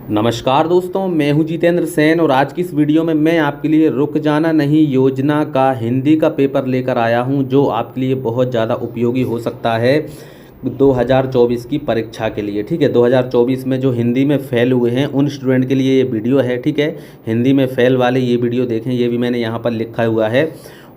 नमस्कार दोस्तों, मैं हूं जितेंद्र सेन और आज की इस वीडियो में मैं आपके लिए रुक जाना नहीं योजना का हिंदी का पेपर लेकर आया हूं, जो आपके लिए बहुत ज़्यादा उपयोगी हो सकता है 2024 की परीक्षा के लिए। ठीक है, 2024 में जो हिंदी में फेल हुए हैं उन स्टूडेंट के लिए ये वीडियो है। ठीक है, हिंदी में फेल वाले ये वीडियो देखें, ये भी मैंने यहाँ पर लिखा हुआ है।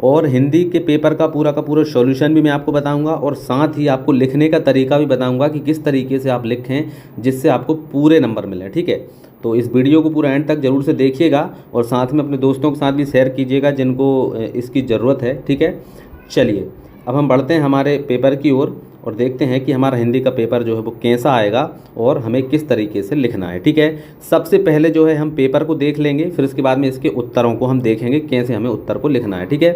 और हिंदी के पेपर का पूरा सॉल्यूशन भी मैं आपको बताऊंगा और साथ ही आपको लिखने का तरीका भी बताऊंगा कि किस तरीके से आप लिखें जिससे आपको पूरे नंबर मिलें। ठीक है, तो इस वीडियो को पूरा एंड तक ज़रूर से देखिएगा और साथ में अपने दोस्तों के साथ भी शेयर कीजिएगा जिनको इसकी ज़रूरत है। ठीक है, चलिए अब हम बढ़ते हैं हमारे पेपर की ओर और देखते हैं कि हमारा हिंदी का पेपर जो है वो कैसा आएगा और हमें किस तरीके से लिखना है। ठीक है, सबसे पहले जो है हम पेपर को देख लेंगे, फिर उसके बाद में इसके उत्तरों को हम देखेंगे कैसे हमें उत्तर को लिखना है। ठीक है,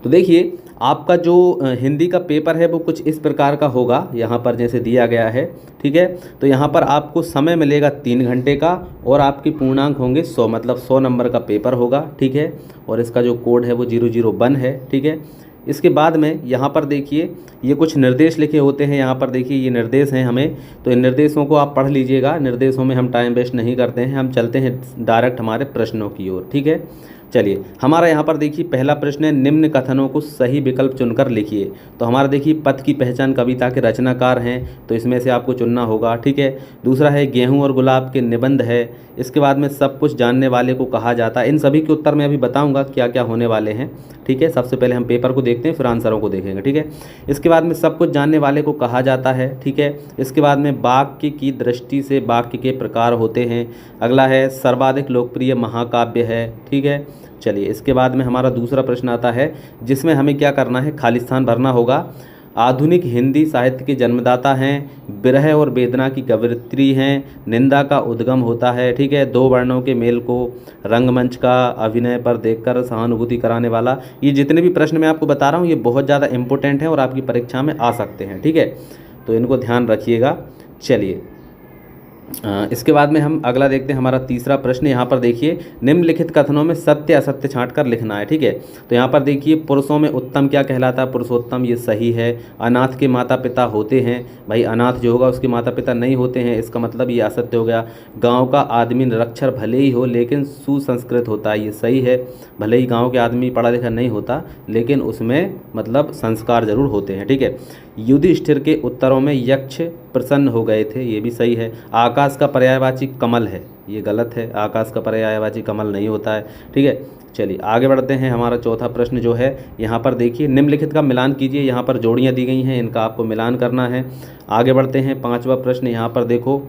तो देखिए आपका जो हिंदी का पेपर है वो कुछ इस प्रकार का होगा, यहाँ पर जैसे दिया गया है। ठीक है, तो यहाँ पर आपको समय मिलेगा 3 घंटे का और आपके पूर्णांक होंगे 100, मतलब 100 नंबर का पेपर होगा। ठीक है, और इसका जो कोड है वो 001 है। ठीक है, इसके बाद में यहाँ पर देखिए ये कुछ निर्देश लिखे होते हैं, यहाँ पर देखिए ये निर्देश हैं हमें, तो इन निर्देशों को आप पढ़ लीजिएगा। निर्देशों में हम टाइम वेस्ट नहीं करते हैं, हम चलते हैं डायरेक्ट हमारे प्रश्नों की ओर। ठीक है, चलिए हमारा यहाँ पर देखिए पहला प्रश्न है, निम्न कथनों को सही विकल्प चुनकर लिखिए। तो हमारा देखिए पथ की पहचान कविता के रचनाकार हैं, तो इसमें से आपको चुनना होगा। ठीक है, दूसरा है गेहूं और गुलाब के निबंध है। इसके बाद में सब कुछ जानने वाले को कहा जाता है। इन सभी के उत्तर मैं अभी बताऊंगा क्या क्या होने वाले हैं। ठीक है, सबसे पहले हम पेपर को देखते हैं फिर आंसरों को देखेंगे। ठीक है, इसके बाद में सब कुछ जानने वाले को कहा जाता है। ठीक है, इसके बाद में वाक्य की दृष्टि से वाक्य के प्रकार होते हैं। अगला है सर्वाधिक लोकप्रिय महाकाव्य है। ठीक है, चलिए इसके बाद में हमारा दूसरा प्रश्न आता है जिसमें हमें क्या करना है, खाली स्थान भरना होगा। आधुनिक हिंदी साहित्य के जन्मदाता हैं, विरह और वेदना की कवयित्री हैं, निंदा का उद्गम होता है। ठीक है, 2 वर्णों के मेल को रंगमंच का अभिनय पर देखकर सहानुभूति कराने वाला। ये जितने भी प्रश्न मैं आपको बता रहा हूँ ये बहुत ज़्यादा इंपॉर्टेंट हैं और आपकी परीक्षा में आ सकते हैं। ठीक है, तो इनको ध्यान रखिएगा। चलिए इसके बाद में हम अगला देखते हैं, हमारा तीसरा प्रश्न। यहाँ पर देखिए निम्नलिखित कथनों में सत्य असत्य छांटकर लिखना है। ठीक है, तो यहाँ पर देखिए पुरुषों में उत्तम क्या कहलाता है, पुरुषोत्तम, ये सही है। अनाथ के माता पिता होते हैं, भाई अनाथ जो होगा उसके माता पिता नहीं होते हैं, इसका मतलब ये असत्य हो गया। गाँव का आदमी निरक्षर भले ही हो लेकिन सुसंस्कृत होता है, ये सही है। भले ही गाँव के आदमी पढ़ा लिखा नहीं होता लेकिन उसमें मतलब संस्कार जरूर होते हैं। ठीक है, युधिष्ठिर के उत्तरों में यक्ष प्रसन्न हो गए थे, ये भी सही है। आकाश का पर्यायवाची कमल है, ये गलत है, आकाश का पर्यायवाची कमल नहीं होता है। ठीक है, चलिए आगे बढ़ते हैं। हमारा चौथा प्रश्न जो है यहाँ पर देखिए निम्नलिखित का मिलान कीजिए। यहाँ पर जोड़ियाँ दी गई हैं, इनका आपको मिलान करना है। आगे बढ़ते हैं, 5वां प्रश्न। यहाँ पर देखो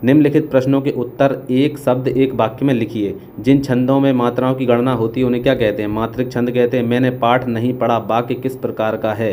निम्नलिखित प्रश्नों के उत्तर एक शब्द एक वाक्य में लिखिए। जिन छंदों में मात्राओं की गणना होती है उन्हें क्या कहते हैं, मात्रिक छंद कहते हैं। मैंने पाठ नहीं पढ़ा वाक्य किस प्रकार का है,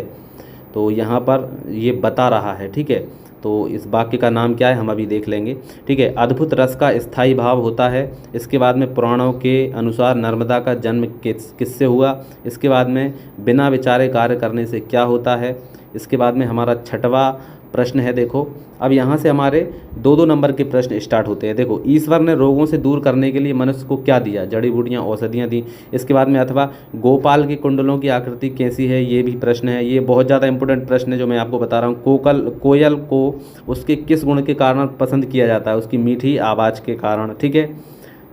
तो यहाँ पर ये बता रहा है। ठीक है, तो इस वाक्य का नाम क्या है हम अभी देख लेंगे। ठीक है, अद्भुत रस का स्थायी भाव होता है। इसके बाद में पुराणों के अनुसार नर्मदा का जन्म किससे हुआ। इसके बाद में बिना विचारे कार्य करने से क्या होता है। इसके बाद में हमारा 6वां प्रश्न है। देखो अब यहाँ से हमारे 2-2 नंबर के प्रश्न स्टार्ट होते हैं। देखो ईश्वर ने रोगों से दूर करने के लिए मनुष्य को क्या दिया, जड़ी बूटियाँ औषधियाँ दी। इसके बाद में अथवा गोपाल के कुंडलों की आकृति कैसी है, ये भी प्रश्न है। ये बहुत ज़्यादा इंपॉर्टेंट प्रश्न है जो मैं आपको बता रहा हूँ। कोयल को उसके किस गुण के कारण पसंद किया जाता है, उसकी मीठी आवाज़ के कारण। ठीक है,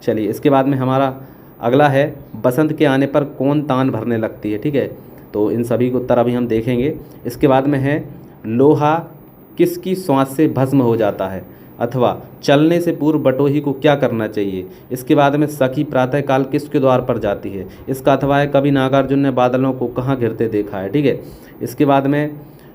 चलिए इसके बाद में हमारा अगला है बसंत के आने पर कौन तान भरने लगती है। ठीक है, तो इन सभी के उत्तर अभी हम देखेंगे। इसके बाद में है लोहा किसकी श्वास से भस्म हो जाता है, अथवा चलने से पूर्व बटोही को क्या करना चाहिए। इसके बाद में सखी प्रातःकाल किसके द्वार पर जाती है। इसका अथवा है कवि नागार्जुन ने बादलों को कहाँ घिरते देखा है। ठीक है, इसके बाद में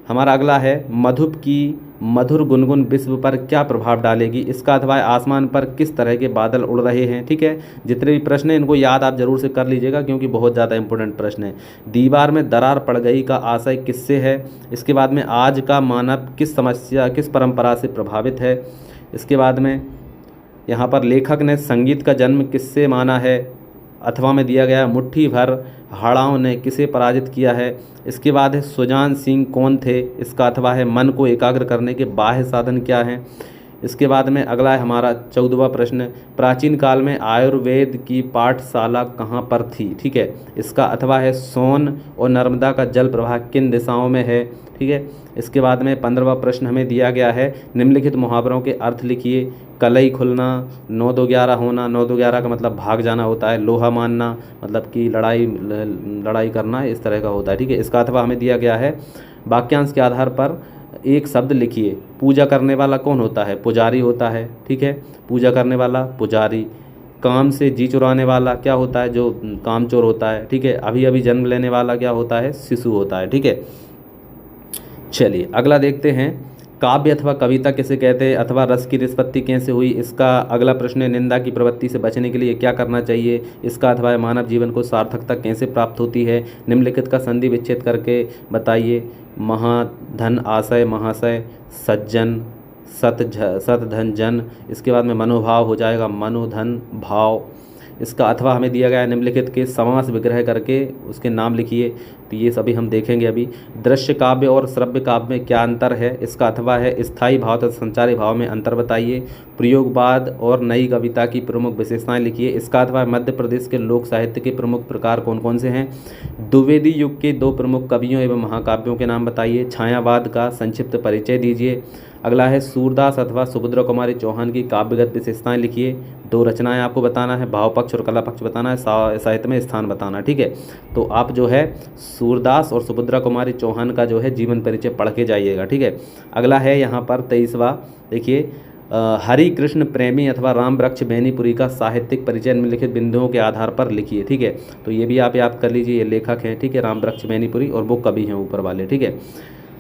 हमारा अगला है मधुप की मधुर गुनगुन विश्व पर क्या प्रभाव डालेगी। इसका अथवा आसमान पर किस तरह के बादल उड़ रहे हैं। ठीक है, जितने भी प्रश्न हैं इनको याद आप जरूर से कर लीजिएगा क्योंकि बहुत ज़्यादा इंपॉर्टेंट प्रश्न है। दीवार में दरार पड़ गई का आशय किससे है। इसके बाद में आज का मानव किस समस्या किस परंपरा से प्रभावित है। इसके बाद में यहाँ पर लेखक ने संगीत का जन्म किससे माना है। अथवा में दिया गया मुट्ठी भर हाड़ाओं ने किसे पराजित किया है। इसके बाद है सुजान सिंह कौन थे। इसका अथवा है मन को एकाग्र करने के बाह्य साधन क्या हैं। इसके बाद में अगला है हमारा 14वां प्रश्न, प्राचीन काल में आयुर्वेद की पाठशाला कहाँ पर थी। ठीक है, इसका अथवा है सोन और नर्मदा का जल प्रवाह किन दिशाओं में है। ठीक है। इसके बाद में 15वां प्रश्न हमें दिया गया है, निम्नलिखित मुहावरों के अर्थ लिखिए। कलई खुलना, 9 2 11 होना, 9 2 11 का मतलब भाग जाना होता है। लोहा मानना मतलब कि लड़ाई करना इस तरह का होता है, ठीक है। इसका अथवा हमें दिया गया है, वाक्यांश के आधार पर एक शब्द लिखिए। पूजा करने वाला कौन होता है? पुजारी होता है, ठीक है। पूजा करने वाला पुजारी। काम से जी चुराने वाला क्या होता है? जो कामचोर होता है, ठीक है। अभी अभी जन्म लेने वाला क्या होता है? शिशु होता है, ठीक है। चलिए अगला देखते हैं, काव्य अथवा कविता किसे कहते हैं अथवा रस की निष्पत्ति कैसे हुई। इसका अगला प्रश्न है, निंदा की प्रवृत्ति से बचने के लिए क्या करना चाहिए। इसका अथवा मानव जीवन को सार्थकता कैसे प्राप्त होती है। निम्नलिखित का संधि विच्छेद करके बताइए। महाधन आशय महाशय, सज्जन सत धन जन। इसके बाद में मनोभाव हो जाएगा मनोधन भाव। इसका अथवा हमें दिया गया है, निम्नलिखित के समास विग्रह करके उसके नाम लिखिए। तो ये सभी हम देखेंगे अभी। दृश्य काव्य और श्रव्य काव्य में क्या अंतर है। इसका अथवा है, स्थायी भाव तथा संचारी भाव में अंतर बताइए। प्रयोगवाद और नई कविता की प्रमुख विशेषताएं लिखिए। इसका अथवा मध्य प्रदेश के लोक साहित्य के प्रमुख प्रकार कौन कौन से हैं। द्विवेदी युग के 2 प्रमुख कवियों एवं महाकाव्यों के नाम बताइए। छायावाद का संक्षिप्त परिचय दीजिए। अगला है, सूरदास अथवा सुभद्रा कुमारी चौहान की काव्यगत विशेषताएं लिखिए। 2 रचनाएं आपको बताना है, भाव पक्ष और कला पक्ष बताना है, साहित्य में स्थान बताना, ठीक है। तो आप जो है सूरदास और सुभद्रा कुमारी चौहान का जो है जीवन परिचय पढ़ के जाइएगा, ठीक है। अगला है यहाँ पर 23वां, देखिए, हरि कृष्ण प्रेमी अथवा राम वृक्ष बेनीपुरी का साहित्यिक परिचय निम्नलिखित बिंदुओं के आधार पर लिखिए, ठीक है। तो ये भी आप याद कर लीजिए, ये लेखक हैं, ठीक है, राम वृक्ष बेनीपुरी, और वो कवि हैं ऊपर वाले, ठीक है।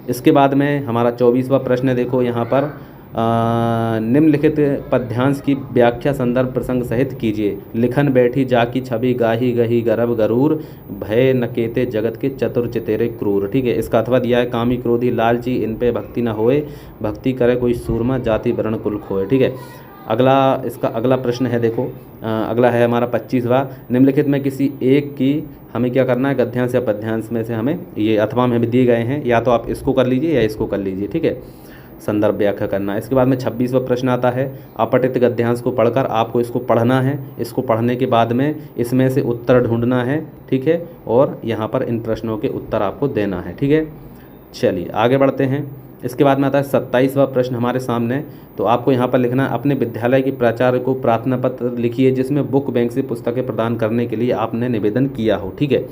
इसके बाद में हमारा 24वां प्रश्न है, देखो यहाँ पर, निम्नलिखित पद्यांश की व्याख्या संदर्भ प्रसंग सहित कीजिए। लिखन बैठी जाकी छवि गाही गही गर्भ गरूर, भय नकेते जगत के चतुर चितेरे क्रूर, ठीक है। इसका अथवा दिया है, कामी क्रोधी लालची इन पे भक्ति न होए, भक्ति करे कोई सूरमा जाति वर्ण कुल खोए, ठीक है। अगला इसका अगला प्रश्न है, देखो, अगला है हमारा 25वां, निम्नलिखित में किसी एक की हमें क्या करना है, गद्यांश या पद्यांश में से हमें ये अथवा में हमें दिए गए हैं, या तो आप इसको कर लीजिए या इसको कर लीजिए, ठीक है। संदर्भ व्याख्या करना है। इसके बाद में 26वां प्रश्न आता है, अपठित गद्यांश को पढ़कर आपको इसको पढ़ना है। इसको पढ़ने के बाद में इसमें से उत्तर ढूंढना है, ठीक है, और यहाँ पर इन प्रश्नों के उत्तर आपको देना है, ठीक है। चलिए आगे बढ़ते हैं। इसके बाद में आता है 27वां प्रश्न हमारे सामने। तो आपको यहाँ पर लिखना है, अपने विद्यालय की प्राचार्य को प्रार्थना पत्र लिखिए जिसमें बुक बैंक से पुस्तकें प्रदान करने के लिए आपने निवेदन किया हो, ठीक है।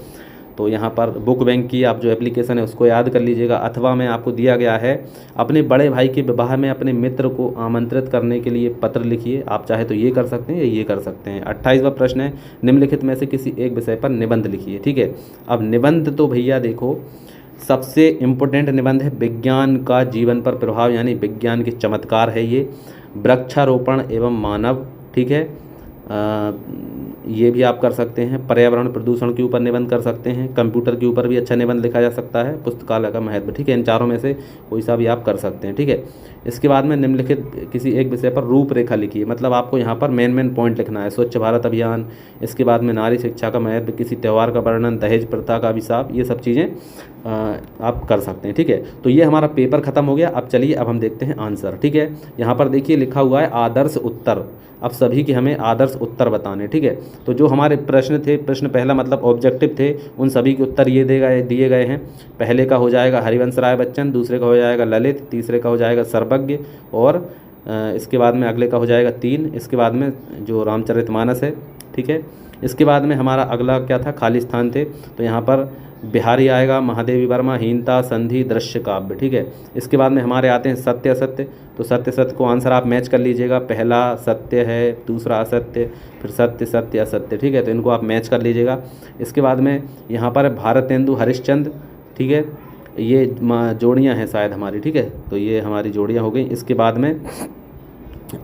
तो यहाँ पर बुक बैंक की आप जो एप्लीकेशन है उसको याद कर लीजिएगा। अथवा में आपको दिया गया है, अपने बड़े भाई के विवाह में अपने मित्र को आमंत्रित करने के लिए पत्र लिखिए। आप चाहे तो ये कर सकते हैं या ये कर सकते हैं। 28वां प्रश्न है, निम्नलिखित में से किसी एक विषय पर निबंध लिखिए, ठीक है। अब निबंध तो भैया देखो, सबसे इम्पोर्टेंट निबंध है विज्ञान का जीवन पर प्रभाव, यानी विज्ञान के चमत्कार है ये। वृक्षारोपण एवं मानव, ठीक है, ये भी आप कर सकते हैं। पर्यावरण प्रदूषण के ऊपर निबंध कर सकते हैं। कंप्यूटर के ऊपर भी अच्छा निबंध लिखा जा सकता है। पुस्तकालय का महत्व, ठीक है। इन चारों में से कोई सा भी आप कर सकते हैं, ठीक है। इसके बाद में निम्नलिखित किसी एक विषय पर रूपरेखा लिखिए, मतलब आपको यहाँ पर मेन पॉइंट लिखना है। स्वच्छ भारत अभियान, इसके बाद में नारी शिक्षा का महत्व, किसी त्यौहार का वर्णन, दहेज प्रथा का अभिशाप, ये सब चीज़ें आप कर सकते हैं, ठीक है। तो ये हमारा पेपर खत्म हो गया। अब चलिए अब हम देखते हैं आंसर, ठीक है। यहाँ पर देखिए लिखा हुआ है आदर्श उत्तर। अब सभी के हमें आदर्श उत्तर बताने, ठीक है। तो जो हमारे प्रश्न थे, प्रश्न पहला मतलब ऑब्जेक्टिव थे, उन सभी के उत्तर ये दिए गए हैं। पहले का हो जाएगा हरिवंश राय बच्चन, दूसरे का हो जाएगा ललित, तीसरे का हो जाएगा सर्वज्ञ, और इसके बाद में अगले का हो जाएगा 3, इसके बाद में जो रामचरितमानस है, ठीक है। इसके बाद में हमारा अगला क्या था, खाली स्थान थे। तो यहाँ पर बिहारी आएगा, महादेवी वर्मा, हीनता, संधि, दृश्य काव्य, ठीक है। इसके बाद में हमारे आते हैं सत्य असत्य। तो सत्य सत्य को आंसर आप मैच कर लीजिएगा। पहला सत्य है, दूसरा असत्य, फिर सत्य सत्य असत्य, ठीक है। तो इनको आप मैच कर लीजिएगा। इसके बाद में यहाँ पर भारतेंदु हरिश्चंद्र, ठीक है, ये जोड़ियाँ हैं शायद हमारी, ठीक है। तो ये हमारी जोड़ियाँ हो गई। इसके बाद में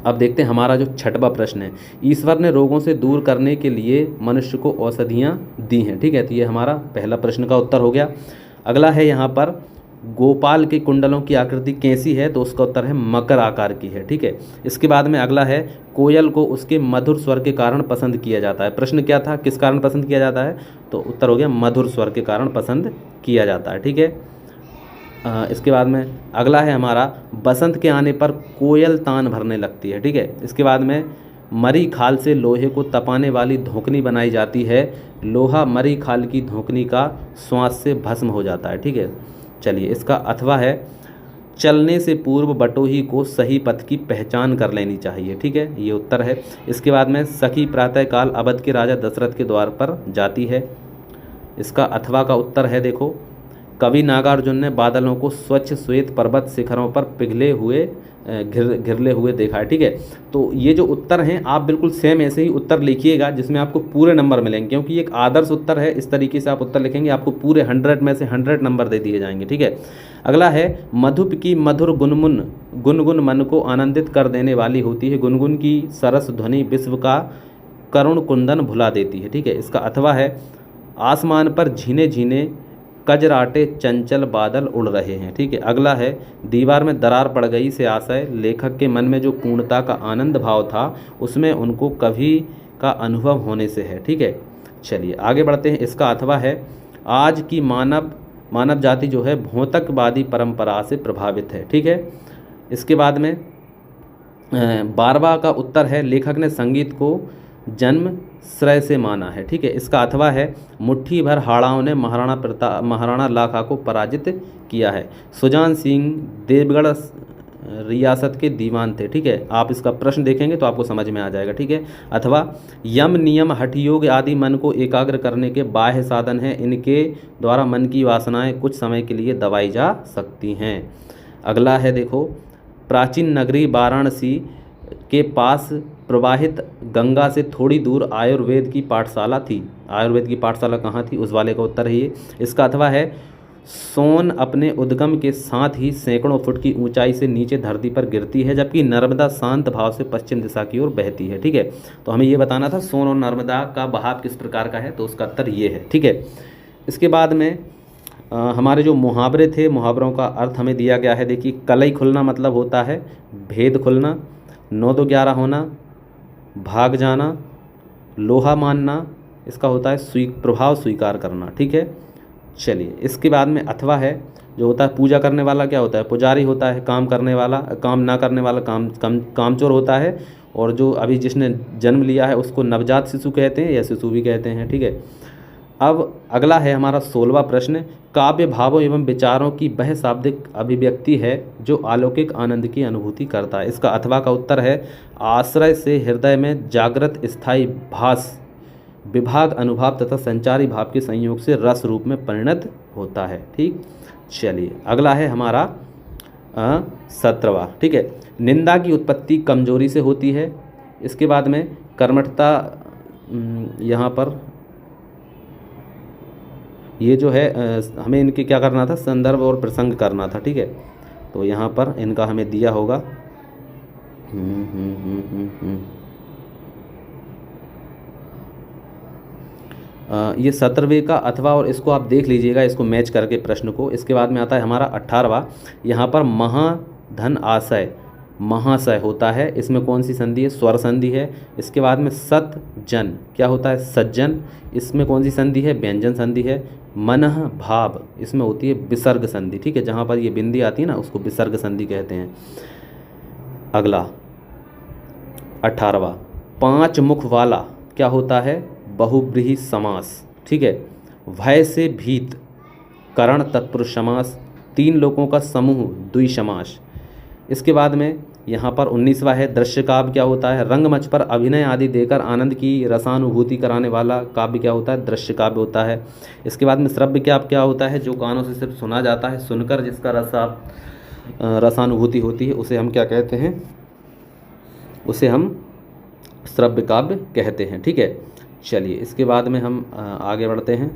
अब देखते हैं हमारा जो 6वां प्रश्न है, ईश्वर ने रोगों से दूर करने के लिए मनुष्य को औषधियाँ दी हैं, ठीक है। तो ये हमारा पहला प्रश्न का उत्तर हो गया। अगला है यहाँ पर, गोपाल के कुंडलों की आकृति कैसी है। तो उसका उत्तर है मकर आकार की है, ठीक है। इसके बाद में अगला है, कोयल को उसके मधुर स्वर के कारण पसंद किया जाता है। प्रश्न क्या था, किस कारण पसंद किया जाता है। तो उत्तर हो गया मधुर स्वर के कारण पसंद किया जाता है, ठीक है। इसके बाद में अगला है हमारा, बसंत के आने पर कोयल तान भरने लगती है, ठीक है। इसके बाद में, मरी खाल से लोहे को तपाने वाली धोकनी बनाई जाती है। लोहा मरी खाल की धोकनी का श्वास से भस्म हो जाता है, ठीक है। चलिए, इसका अथवा है चलने से पूर्व बटोही को सही पथ की पहचान कर लेनी चाहिए। ठीक है, ये उत्तर है। इसके बाद में सखी प्रातःकाल अवध के राजा दशरथ के द्वार पर जाती है। इसका अथवा का उत्तर है, देखो, कवि नागार्जुन ने बादलों को स्वच्छ श्वेत पर्वत शिखरों पर पिघले हुए घिरले हुए देखा है। ठीक है, तो ये जो उत्तर हैं आप बिल्कुल सेम ऐसे ही उत्तर लिखिएगा जिसमें आपको पूरे नंबर मिलेंगे, क्योंकि एक आदर्श उत्तर है। इस तरीके से आप उत्तर लिखेंगे आपको पूरे 100 में से 100 नंबर दे दिए जाएंगे। ठीक है, अगला है मधुप की मधुर गुनगुन मन को आनंदित कर देने वाली होती है। गुनगुन की सरस ध्वनि विश्व का करुण कुंदन भुला देती है। ठीक है, इसका अथवा है आसमान पर झीने झीने कजराटे चंचल बादल उड़ रहे हैं। ठीक है, अगला है दीवार में दरार पड़ गई से आशय, लेखक के मन में जो पूर्णता का आनंद भाव था उसमें उनको कभी का अनुभव होने से है। ठीक है, चलिए आगे बढ़ते हैं। इसका अथवा है आज की मानव जाति जो है भौतिकवादी परंपरा से प्रभावित है। ठीक है, इसके बाद में 12वां का उत्तर है लेखक ने संगीत को जन्म श्रेय से माना है। ठीक है, इसका अथवा है मुट्ठी भर हाड़ाओं ने महाराणा लाखा को पराजित किया है। सुजान सिंह देवगढ़ रियासत के दीवान थे। ठीक है, आप इसका प्रश्न देखेंगे तो आपको समझ में आ जाएगा। ठीक है, अथवा यम नियम हठ योग आदि मन को एकाग्र करने के बाह्य साधन हैं, इनके द्वारा मन की वासनाएं कुछ समय के लिए दबाई जा सकती हैं। अगला है, देखो, प्राचीन नगरी वाराणसी के पास प्रवाहित गंगा से थोड़ी दूर आयुर्वेद की पाठशाला थी। आयुर्वेद की पाठशाला कहाँ थी, उस वाले का उत्तर है ये। इसका अथवा है सोन अपने उद्गम के साथ ही सैकड़ों फुट की ऊंचाई से नीचे धरती पर गिरती है, जबकि नर्मदा शांत भाव से पश्चिम दिशा की ओर बहती है। ठीक है, तो हमें ये बताना था सोन और नर्मदा का बहाव किस प्रकार का है, तो उसका उत्तर ये है। ठीक है, इसके बाद में हमारे जो मुहावरे थे, मुहावरों का अर्थ हमें दिया गया है। देखिए, कलई खुलना मतलब होता है भेद खुलना, 9 2 11 होना, भाग जाना, लोहा मानना, इसका होता है प्रभाव स्वीकार करना। ठीक है, चलिए इसके बाद में अथवा है जो होता है पूजा करने वाला क्या होता है, पुजारी होता है। काम करने वाला, काम ना करने वाला कामचोर होता है। और जो अभी जिसने जन्म लिया है उसको नवजात शिशु कहते हैं या शिशु भी कहते हैं। ठीक है, अब अगला है हमारा 16वां प्रश्न। काव्य भावों एवं विचारों की वह शाब्दिक अभिव्यक्ति है जो अलौकिक आनंद की अनुभूति करता है। इसका अथवा का उत्तर है आश्रय से हृदय में जागृत स्थायी भास विभाग अनुभाव तथा संचारी भाव के संयोग से रस रूप में परिणत होता है। ठीक, चलिए अगला है हमारा 17वां। ठीक है, निंदा की उत्पत्ति कमजोरी से होती है। इसके बाद में कर्मठता, यहाँ पर ये जो है हमें इनके क्या करना था, संदर्भ और प्रसंग करना था। ठीक है, तो यहाँ पर इनका हमें दिया होगा। ये 17वें का अथवा, और इसको आप देख लीजिएगा, इसको मैच करके प्रश्न को। इसके बाद में आता है हमारा 18वां। यहाँ पर महाधन आशय महाशय होता है, इसमें कौन सी संधि है, स्वर संधि है। इसके बाद में सतजन क्या होता है, सज्जन, इसमें कौन सी संधि है, व्यंजन संधि है। मनः भाव, इसमें होती है विसर्ग संधि। ठीक है, जहाँ पर ये बिंदी आती है ना उसको विसर्ग संधि कहते हैं। अगला 18वां, 5 मुख वाला क्या होता है, बहुब्रीहि समास। ठीक है, भय से भीत करण तत्पुरुष समास, 3 लोगों का समूह द्वि समास। इसके बाद में यहाँ पर 19वां है दृश्य काव्य क्या होता है, रंगमंच पर अभिनय आदि देकर आनंद की रसानुभूति कराने वाला काव्य क्या होता है, दृश्य काव्य होता है। इसके बाद में श्रव्य काव्य क्या होता है, जो कानों से सिर्फ सुना जाता है, सुनकर जिसका रसानुभूति होती है उसे हम क्या कहते हैं, उसे हम श्रव्य काव्य कहते हैं। ठीक है, चलिए इसके बाद में हम आगे बढ़ते हैं।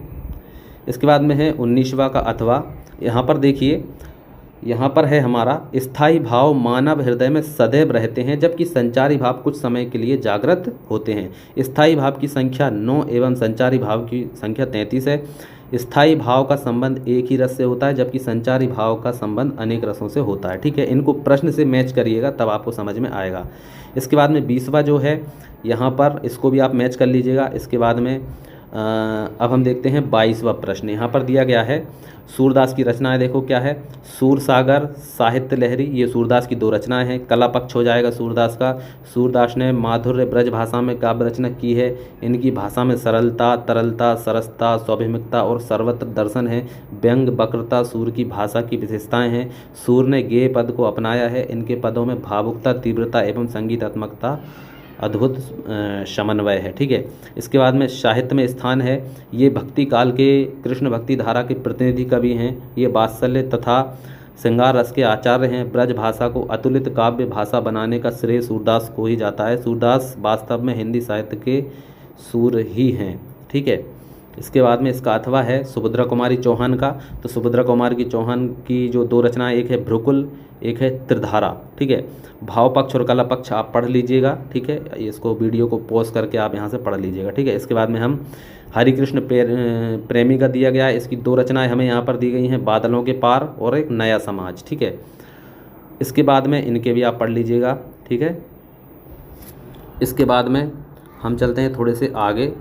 इसके बाद में है 19वां का अथवा। यहाँ पर देखिए, यहाँ पर है हमारा स्थायी भाव मानव हृदय में सदैव रहते हैं, जबकि संचारी भाव कुछ समय के लिए जागृत होते हैं। स्थायी भाव की संख्या 9 एवं संचारी भाव की संख्या 33 है। स्थायी भाव का संबंध एक ही रस से होता है, जबकि संचारी भाव का संबंध अनेक रसों से होता है। ठीक है, इनको प्रश्न से मैच करिएगा तब आपको समझ में आएगा। इसके बाद में 20वां जो है यहाँ पर, इसको भी आप मैच कर लीजिएगा। इसके बाद में अब हम देखते हैं 22वां प्रश्न। यहाँ पर दिया गया है सूरदास की रचनाएं, देखो क्या है, सूरसागर, साहित्य लहरी, ये सूरदास की 2 रचनाएं हैं। कला पक्ष हो जाएगा सूरदास का। सूरदास ने माधुर्य ब्रज भाषा में काव्य रचना की है। इनकी भाषा में सरलता, तरलता, सरसता, स्वाभाविकता और सर्वत्र दर्शन है। व्यंग, वक्रता सूर की भाषा की विशेषताएं हैं। सूर ने गेय पद को अपनाया है। इनके पदों में भावुकता, तीव्रता एवं संगीतात्मकता अद्भुत समन्वय है। ठीक है, इसके बाद में साहित्य में स्थान है। ये भक्ति काल के कृष्ण भक्ति धारा के प्रतिनिधि कवि हैं। ये वात्सल्य तथा श्रृंगार रस के आचार्य हैं। ब्रज भाषा को अतुलित काव्य भाषा बनाने का श्रेय सूरदास को ही जाता है। सूरदास वास्तव में हिंदी साहित्य के सूर ही हैं। ठीक है, इसके बाद में इसका अथवा है सुभद्रा कुमारी चौहान का। तो सुभद्रा कुमारी चौहान की जो 2 रचनाएं, एक है भ्रुकुल, एक है त्रिधारा। ठीक है, भाव पक्ष और कला पक्ष आप पढ़ लीजिएगा। ठीक है, इसको वीडियो को पॉज करके आप यहाँ से पढ़ लीजिएगा। ठीक है, इसके बाद में हम हरिकृष्ण प्रेमी का दिया गया है। इसकी 2 रचनाएं हमें यहाँ पर दी गई हैं, बादलों के पार और एक नया समाज। ठीक है, इसके बाद में इनके भी आप पढ़ लीजिएगा। ठीक है, इसके बाद में हम चलते हैं थोड़े से आगे।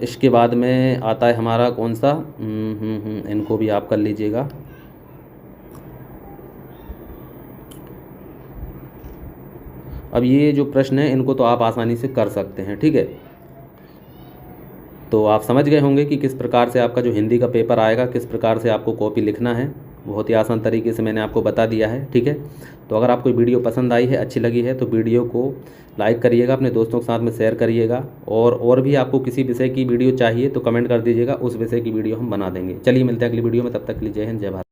इसके बाद में आता है हमारा कौन सा, इनको भी आप कर लीजिएगा। अब ये जो प्रश्न है इनको तो आप आसानी से कर सकते हैं। ठीक है, तो आप समझ गए होंगे कि किस प्रकार से आपका जो हिंदी का पेपर आएगा, किस प्रकार से आपको कॉपी लिखना है। बहुत ही आसान तरीके से मैंने आपको बता दिया है। ठीक है, तो अगर आपको वीडियो पसंद आई है, अच्छी लगी है, तो वीडियो को लाइक करिएगा, अपने दोस्तों के साथ में शेयर करिएगा। और भी आपको किसी विषय की वीडियो चाहिए तो कमेंट कर दीजिएगा, उस विषय की वीडियो हम बना देंगे। चलिए मिलते हैं अगली वीडियो में, तब तक के लिए जय हिंद, जय भारत।